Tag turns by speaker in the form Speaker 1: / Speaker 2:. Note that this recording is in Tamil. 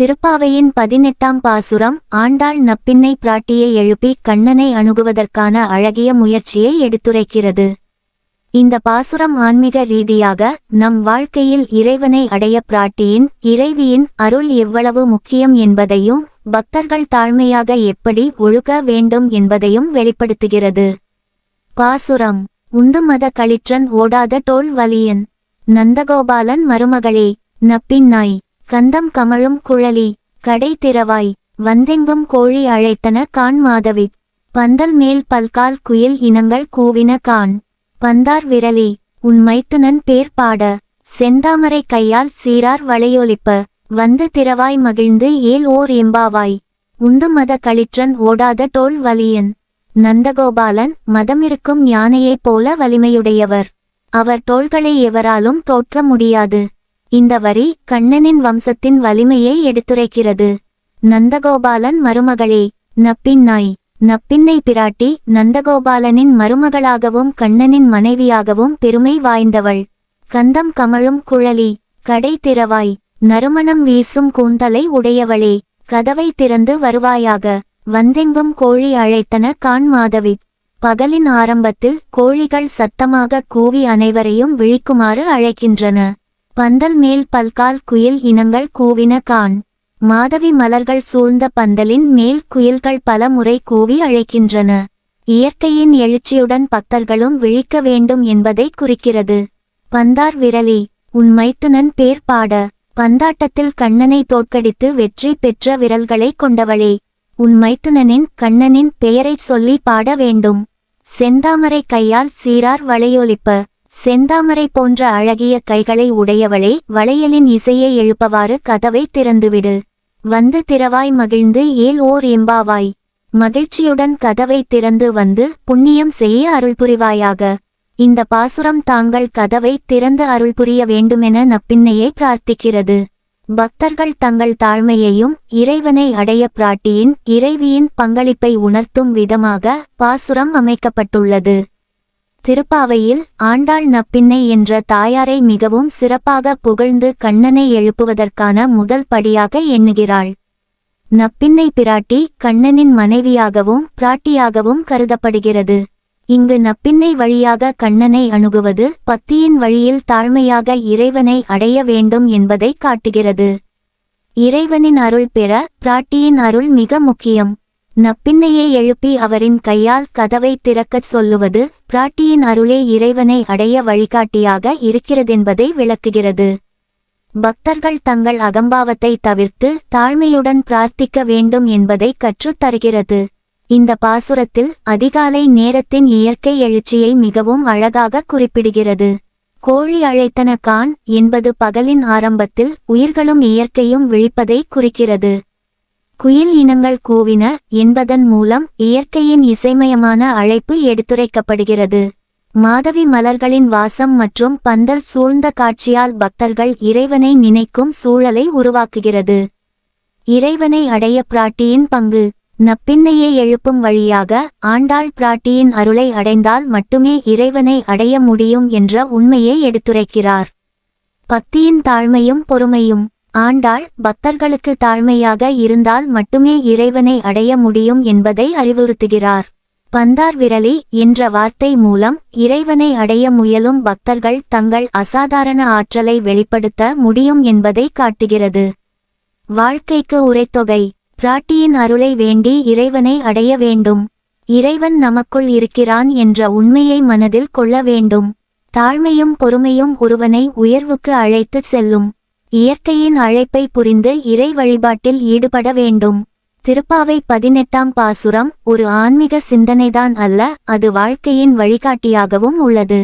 Speaker 1: திருப்பாவையின் 18ஆம் பாசுரம் ஆண்டாள் நப்பின்னை பிராட்டியை எழுப்பி கண்ணனை அணுகுவதற்கான அழகிய முயற்சியை எடுத்துரைக்கிறது. இந்த பாசுரம் ஆன்மீக ரீதியாக நம் வாழ்க்கையில் இறைவனை அடைய பிராட்டியின் இறைவியின் அருள் எவ்வளவு முக்கியம் என்பதையும் பக்தர்கள் தாழ்மையாக எப்படி ஒழுக வேண்டும் என்பதையும் வெளிப்படுத்துகிறது. பாசுரம்: உண்டு மத களிற்றன் ஓடாத டோல் வலியன் நந்தகோபாலன் மருமகளே, நப்பின்னாய் கந்தம் கமழும் குழலி, கடை திறவாய், வந்தெங்கும் கோழி அழைத்தன காண் மாதவி, பந்தல் மேல் பல்கால் குயில் இனங்கள் கூவின காண், பந்தார் விரலி, உன் மைத்துனன் பேர் பாட, செந்தாமரை கையால் சீரார் வளையொலிப்ப, வந்து திறவாய் மகிழ்ந்து ஏல் ஓர் எம்பாவாய், உண்டு மத களிற்றன் ஓடாத டோல் வலியன் நந்தகோபாலன் மதமிருக்கும் யானையைப் போல வலிமையுடையவர். அவர் தோள்களை எவராலும் தோற்ற முடியாது. இந்த வரி கண்ணனின் வம்சத்தின் வலிமையை எடுத்துரைக்கிறது. நந்தகோபாலன் மருமகளே, நப்பின்னாய். நப்பின்னை பிராட்டி நந்தகோபாலனின் மருமகளாகவும் கண்ணனின் மனைவியாகவும் பெருமை வாய்ந்தவள். கந்தம் கமழும் குழலி, கடை திறவாய், நறுமணம் வீசும் கூந்தலை உடையவளே, கதவை திறந்து வருவாயாக, வந்தெங்கும் கோழி அழைத்தன காண் மாதவி. பகலின் ஆரம்பத்தில் கோழிகள் சத்தமாக கூவி அனைவரையும் விழிக்குமாறு அழைக்கின்றன. பந்தல் மேல் பல்கால் குயில் இனங்கள் கூவின காண், மாதவி மலர்கள் சூழ்ந்த பந்தலின் மேல் குயில்கள் பல முறை கூவி அழைக்கின்றன. இயற்கையின் எழுச்சியுடன் பக்தர்களும் விழிக்க வேண்டும் என்பதை குறிக்கிறது. பந்தார் விரலி, உன் மைத்துனன் பேர் பாட, பந்தாட்டத்தில் கண்ணனை தோற்கடித்து வெற்றி பெற்ற விரல்களை கொண்டவளே, உன் மைத்துனனின் கண்ணனின் பெயரைச் சொல்லி பாட வேண்டும். செந்தாமரை கையால் சீரார் வளையொலிப்ப, செந்தாமரை போன்ற அழகிய கைகளை உடையவளே, வளையலின் இசையை எழுப்பவாறு கதவை திறந்துவிடு. வந்து திறவாய் மகிழ்ந்து ஏல் ஓர் எம்பாவாய், மகிழ்ச்சியுடன் கதவை திறந்து வந்து புண்ணியம் செய்ய அருள் புரிவாயாக. இந்த பாசுரம் தாங்கள் கதவை திறந்து அருள் புரிய வேண்டுமென நப்பின்னையை பிரார்த்திக்கிறது. பக்தர்கள் தங்கள் தாழ்மையையும் இறைவனை அடைய பிராட்டியின் இறைவியின் பங்களிப்பை உணர்த்தும் விதமாக பாசுரம் அமைக்கப்பட்டுள்ளது. திருப்பாவையில் ஆண்டாள் நப்பின்னை என்ற தாயாரை மிகவும் சிறப்பாக புகழ்ந்து கண்ணனை எழுப்புவதற்கான முதல் படியாக எண்ணுகிறாள். நப்பின்னை பிராட்டி கண்ணனின் மனைவியாகவும் பிராட்டியாகவும் கருதப்படுகிறது. இங்கு நப்பின்னை வழியாக கண்ணனை அணுகுவது பக்தியின் வழியில் தாழ்மையாக இறைவனை அடைய வேண்டும் என்பதை காட்டுகிறது. இறைவனின் அருள் பெற பிராட்டியின் அருள் மிக முக்கியம். நப்பின்னையை எழுப்பி அவரின் கையால் கதவை திறக்கச் சொல்லுவது பிராட்டியின் அருளே இறைவனை அடைய வழிகாட்டியாக இருக்கிறதென்பதை விளக்குகிறது. பக்தர்கள் தங்கள் அகம்பாவத்தை தவிர்த்து தாழ்மையுடன் பிரார்த்திக்க வேண்டும் என்பதை கற்றுத் தருகிறது. இந்த பாசுரத்தில் அதிகாலை நேரத்தின் இயற்கை எழுச்சியை மிகவும் அழகாக குறிப்பிடுகிறது. கோழி அழைத்தன காண் என்பது பகலின் ஆரம்பத்தில் உயிர்களும் இயற்கையும் விழிப்பதை குறிக்கிறது. குயில் இனங்கள் கூவின என்பதன் மூலம் இயற்கையின் இசைமயமான அழைப்பு எடுத்துரைக்கப்படுகிறது. மாதவி மலர்களின் வாசம் மற்றும் பந்தல் சூழ்ந்த காட்சியால் பக்தர்கள் இறைவனை நினைக்கும் சூழலை உருவாக்குகிறது. இறைவனை அடைய பிராட்டியின் பங்கு. நப்பின்னையை எழுப்பும் வழியாக ஆண்டாள் பிராட்டியின் அருளை அடைந்தால் மட்டுமே இறைவனை அடைய முடியும் என்ற உண்மையை எடுத்துரைக்கிறார். பக்தியின் தாழ்மையும் பொறுமையும். ஆண்டாள் பக்தர்களுக்கு தாழ்மையாக இருந்தால் மட்டுமே இறைவனை அடைய முடியும் என்பதை அறிவுறுத்துகிறார். பந்தார் விரலி என்ற வார்த்தை மூலம் இறைவனை அடைய முயலும் பக்தர்கள் தங்கள் அசாதாரண ஆற்றலை வெளிப்படுத்த முடியும் என்பதை காட்டுகிறது. வாழ்க்கைக்கு உரைத்தொகை. பிராட்டியின் அருளை வேண்டி இறைவனை அடைய வேண்டும். இறைவன் நமக்குள் இருக்கிறான் என்ற உண்மையை மனதில் கொள்ள வேண்டும். தாழ்மையும் பொறுமையும் ஒருவனை உயர்வுக்கு அழைத்துச் செல்லும். இயற்கையின் அழைப்பை புரிந்து இறை வழிபாட்டில் ஈடுபட வேண்டும். திருப்பாவை 18ஆம் பாசுரம் ஒரு ஆன்மீக சிந்தனைதான் அல்ல, அது வாழ்க்கையின் வழிகாட்டியாகவும் உள்ளது.